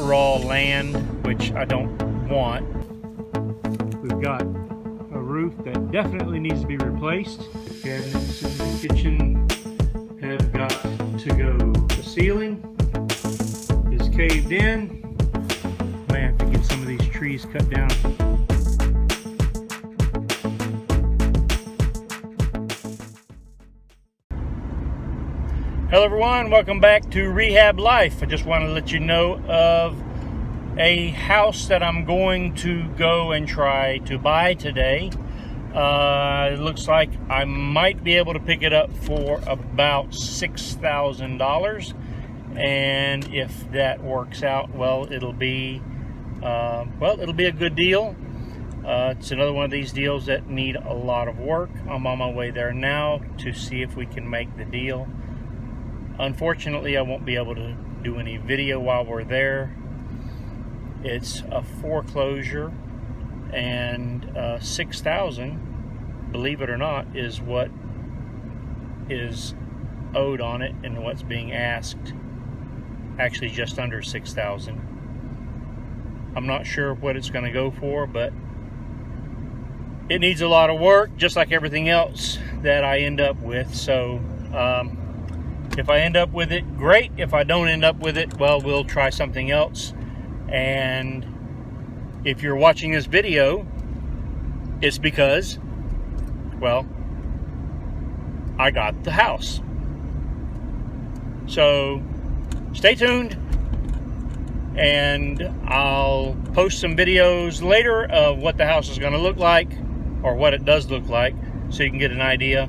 raw land, which I don't want. We've got a roof that definitely needs to be replaced. The cabinets in the kitchen have got to go. The ceiling is caved in. I have to get some of these trees cut down. Hello everyone, welcome back to Rehab Life. I just want to let you know of a house that I'm going to go and try to buy today. It looks like I might be able to pick it up for about $6,000, and if that works out, well, it'll be a good deal. It's another one of these deals that need a lot of work. I'm on my way there now to see if we can make the deal. Unfortunately, I won't be able to do any video while we're there. It's a foreclosure, and $6,000, believe it or not, is what is owed on it and what's being asked. Actually, just under $6,000. I'm not sure what it's going to go for, but it needs a lot of work, just like everything else that I end up with. So, if I end up with it, great. If I don't end up with it, well, we'll try something else. And if you're watching this video, it's because, well, I got the house. So stay tuned, and I'll post some videos later of what the house is going to look like, or what it does look like, so you can get an idea.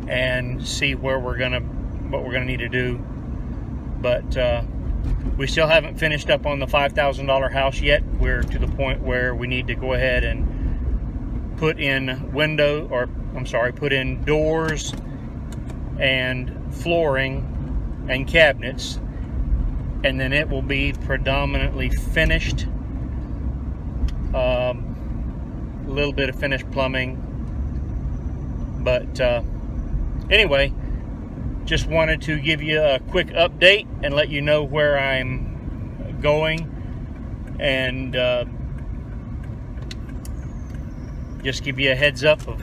And see what we're gonna need to do. But we still haven't finished up on the $5,000 house yet. We're to the point where we need to go ahead and put in put in doors and flooring and cabinets, and then it will be predominantly finished. A little bit of finished plumbing, but anyway, just wanted to give you a quick update and let you know where I'm going, and just give you a heads up of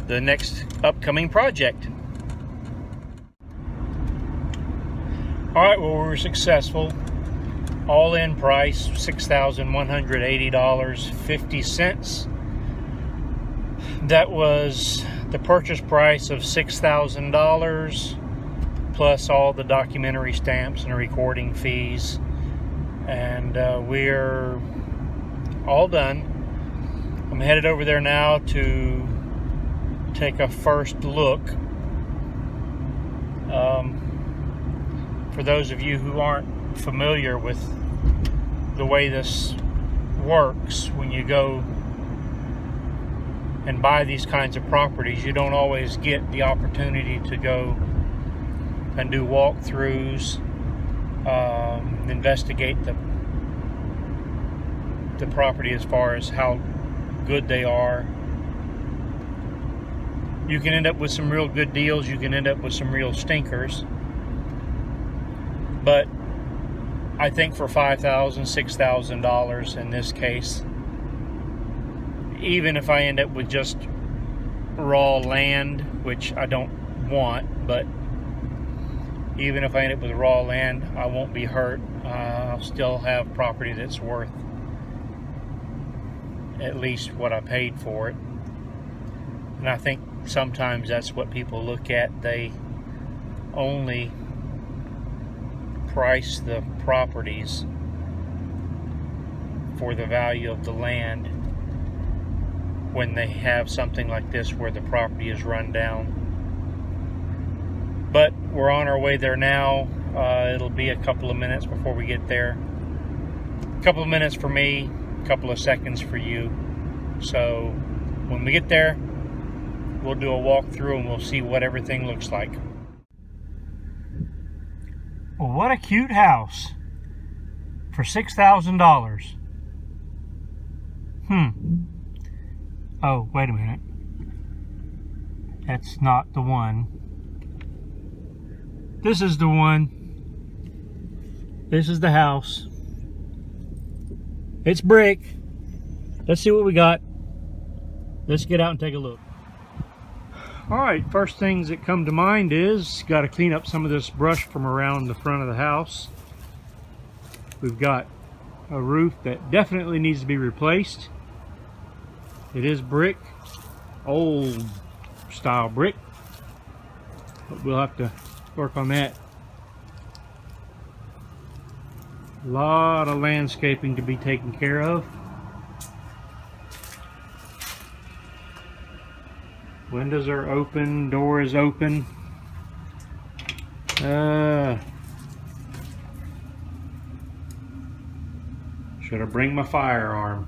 the next upcoming project. Alright, well, we were successful. All-in price, $6,180.50. That was the purchase price of $6,000 plus all the documentary stamps and recording fees, and we're all done. I'm headed over there now to take a first look. For those of you who aren't familiar with the way this works, when you go and buy these kinds of properties, you don't always get the opportunity to go and do walkthroughs, investigate the property as far as how good they are. You can end up with some real good deals, you can end up with some real stinkers, but I think for $5,000, $6,000 in this case, even if I end up with just raw land, which I don't want, but even if I end up with raw land, I won't be hurt. I'll still have property that's worth at least what I paid for it. And I think sometimes that's what people look at. They only price the properties for the value of the land when they have something like this where the property is run down. But we're on our way there now. It'll be a couple of minutes before we get there. A couple of minutes for me, a couple of seconds for you. So when we get there, we'll do a walkthrough and we'll see what everything looks like. Well, what a cute house for $6,000. Oh, wait a minute. That's not the one. This is the one. This is the house. It's brick. Let's see what we got. Let's get out and take a look. All right, first things that come to mind is got to clean up some of this brush from around the front of the house. We've got a roof that definitely needs to be replaced. It is brick, old style brick, but we'll have to work on that. A lot of landscaping to be taken care of. Windows are open, door is open. Should I bring my firearm?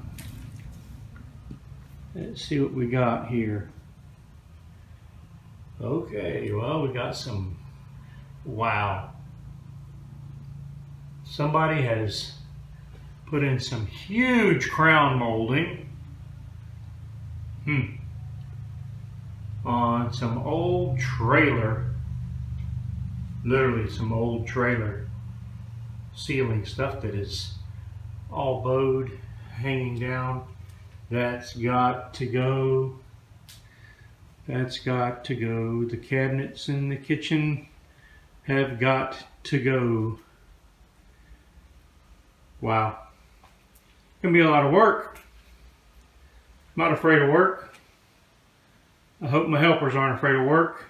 Let's see what we got here. Okay, well, we got some, wow. Somebody has put in some huge crown molding on some old trailer, literally some old trailer ceiling stuff that is all bowed, hanging down. That's got to go. That's got to go. The cabinets in the kitchen have got to go. Wow. Gonna be a lot of work. I'm not afraid of work. I hope my helpers aren't afraid of work.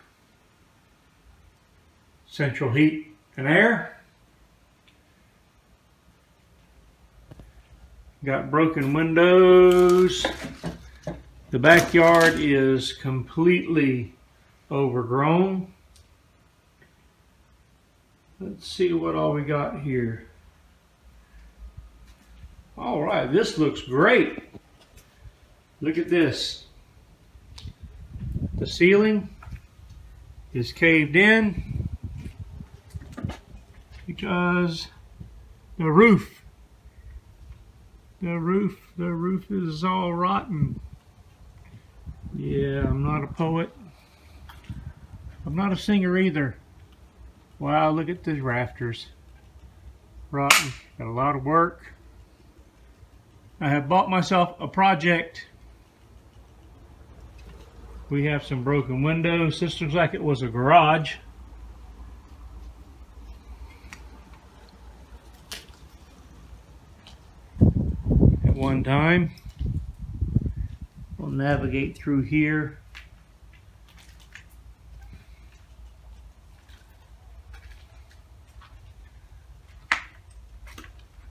Central heat and air. Got broken windows. The backyard is completely overgrown. Let's see what all we got here. All right, this looks great. Look at this. The ceiling is caved in because the roof is all rotten. Yeah, I'm not a poet. I'm not a singer either. Wow, look at these rafters. Rotten. Got a lot of work. I have bought myself a project. We have some broken windows. This looks like it was a garage. At one time. We'll navigate through here.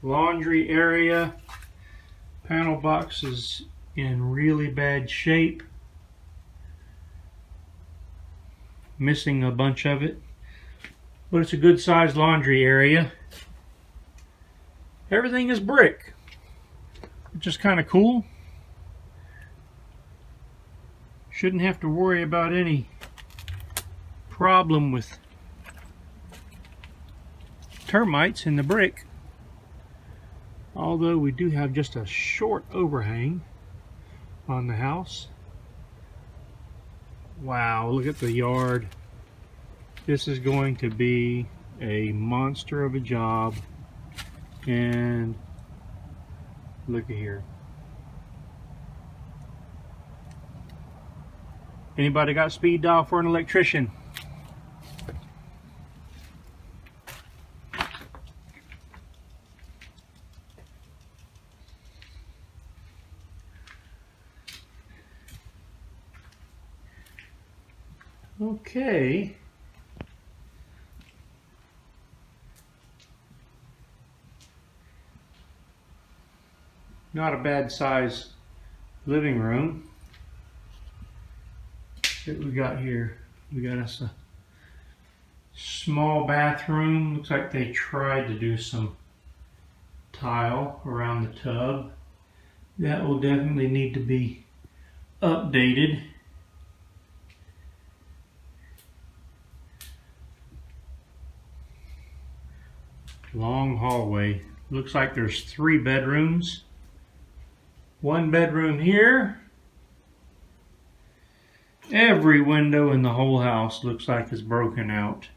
Laundry area. Panel box is in really bad shape. Missing a bunch of it. But it's a good sized laundry area. Everything is brick, which is kind of cool. Shouldn't have to worry about any problem with termites in the brick. Although we do have just a short overhang on the house. Wow, look at the yard. This is going to be a monster of a job. And look at here. Anybody got speed dial for an electrician? Okay. Not a bad size living room. What we got here? We got us a small bathroom. Looks like they tried to do some tile around the tub. That will definitely need to be updated. Long hallway. Looks like there's 3 bedrooms. 1 bedroom here. Every window in the whole house looks like it's broken out.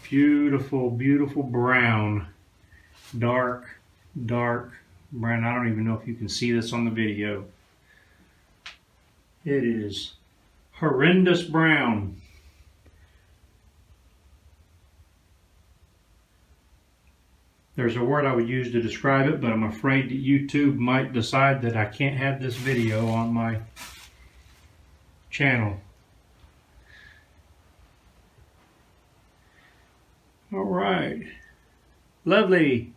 Beautiful, beautiful brown. Dark, dark brown. I don't even know if you can see this on the video. It is horrendous brown. There's a word I would use to describe it, but I'm afraid that YouTube might decide that I can't have this video on my channel. All right. Lovely.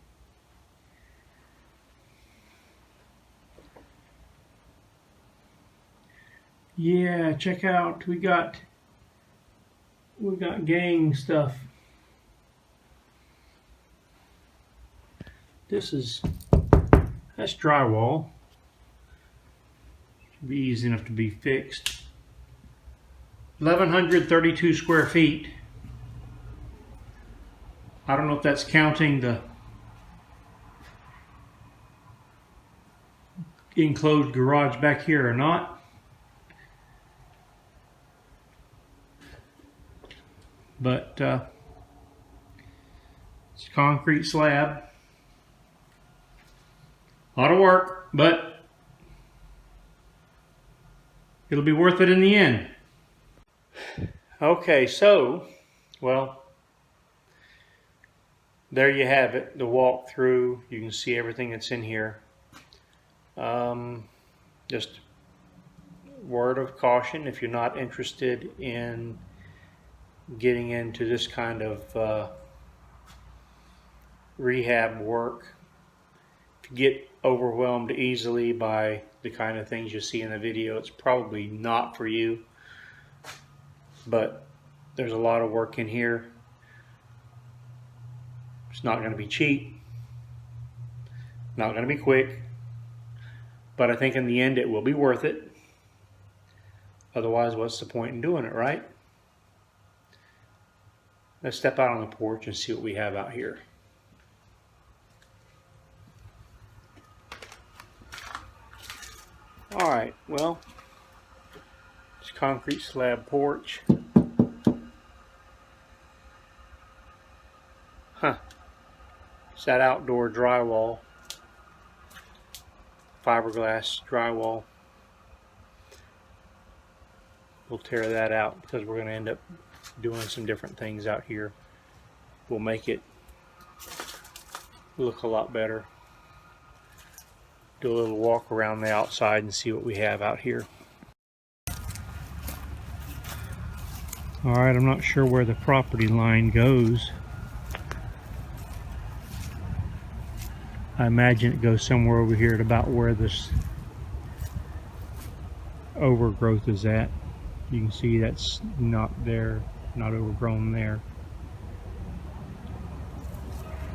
Yeah, check out. We got gang stuff. That's drywall. Should be easy enough to be fixed. 1,132 square feet. I don't know if that's counting the enclosed garage back here or not. But it's a concrete slab. A lot of work, but it'll be worth it in the end. Okay, so, well, there you have it, the walkthrough. You can see everything that's in here. Just word of caution, if you're not interested in getting into this kind of rehab work, if you get overwhelmed easily by the kind of things you see in the video, it's probably not for you. But there's a lot of work in here. It's not going to be cheap, not going to be quick, but I think in the end it will be worth it. Otherwise, what's the point in doing it, right? Let's step out on the porch and see what we have out here. Alright, well, it's a concrete slab porch. Huh. It's that outdoor drywall. Fiberglass drywall. We'll tear that out because we're going to end up doing some different things out here. We'll make it look a lot better. Do a little walk around the outside and see what we have out here. Alright, I'm not sure where the property line goes. I imagine it goes somewhere over here at about where this overgrowth is at. You can see that's not there, not overgrown there.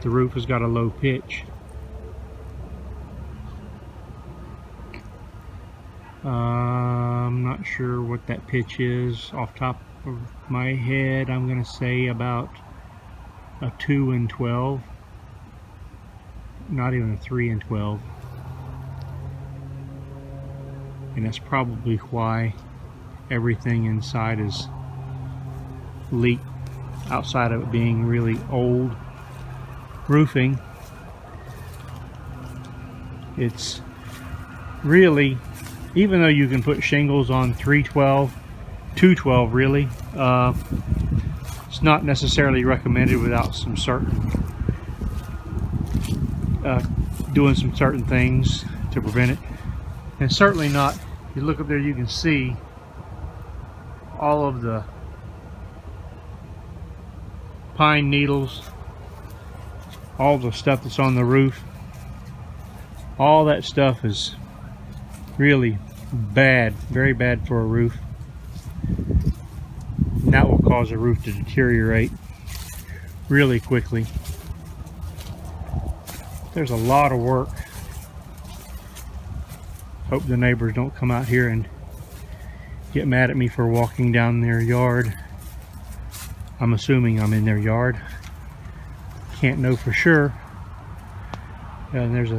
The roof has got a low pitch. I'm not sure what that pitch is off top of my head. I'm going to say about a 2 and 12. Not even a 3 and 12. And that's probably why everything inside is leaked, outside of it being really old roofing. It's really, even though you can put shingles on 312, 212 really, it's not necessarily recommended without some certain doing some certain things to prevent it. And certainly not, if you look up there you can see all of the pine needles, all the stuff that's on the roof. All that stuff is really bad, very bad for a roof. And that will cause a roof to deteriorate really quickly. There's a lot of work. Hope the neighbors don't come out here and get mad at me for walking down their yard. I'm assuming I'm in their yard. Can't know for sure. And there's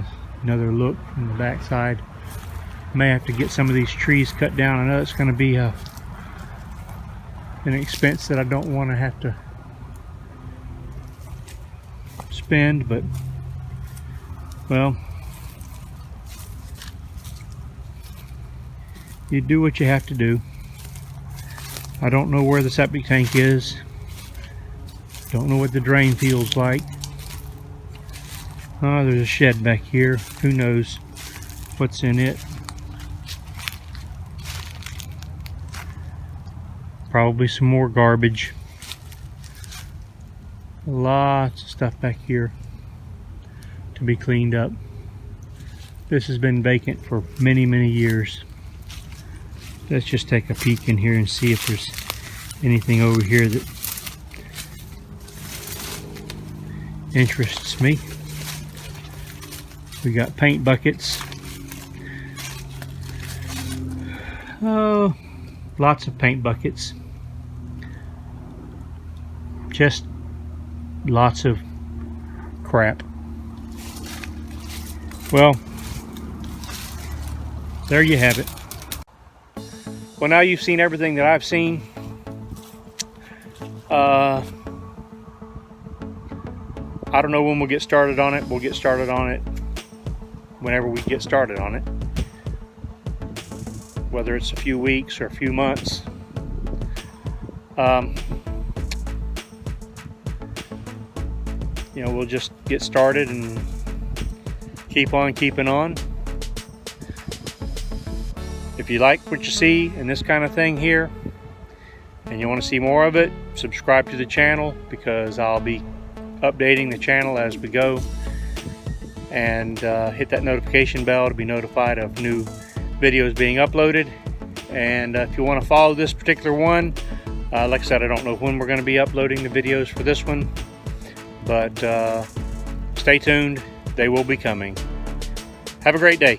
another look from the back side. May have to get some of these trees cut down. I know it's going to be an expense that I don't want to have to spend, but well, you do what you have to do. I don't know where the septic tank is. Don't know what the drain feels like. Oh, there's a shed back here. Who knows what's in it? Probably some more garbage. Lots of stuff back here to be cleaned up. This has been vacant for many, many years. Let's just take a peek in here and see if there's anything over here that interests me. We got paint buckets. Oh, lots of paint buckets. Just lots of crap. Well, there you have it. Well, now you've seen everything that I've seen. I don't know when we'll get started on it. We'll get started on it whenever we get started on it. Whether it's a few weeks or a few months. You know, we'll just get started and keep on keeping on. If you like what you see in this kind of thing here and you want to see more of it, subscribe to the channel, because I'll be updating the channel as we go. And hit that notification bell to be notified of new videos being uploaded. And if you want to follow this particular one, like I said, I don't know when we're going to be uploading the videos for this one, but stay tuned. They will be coming. Have a great day.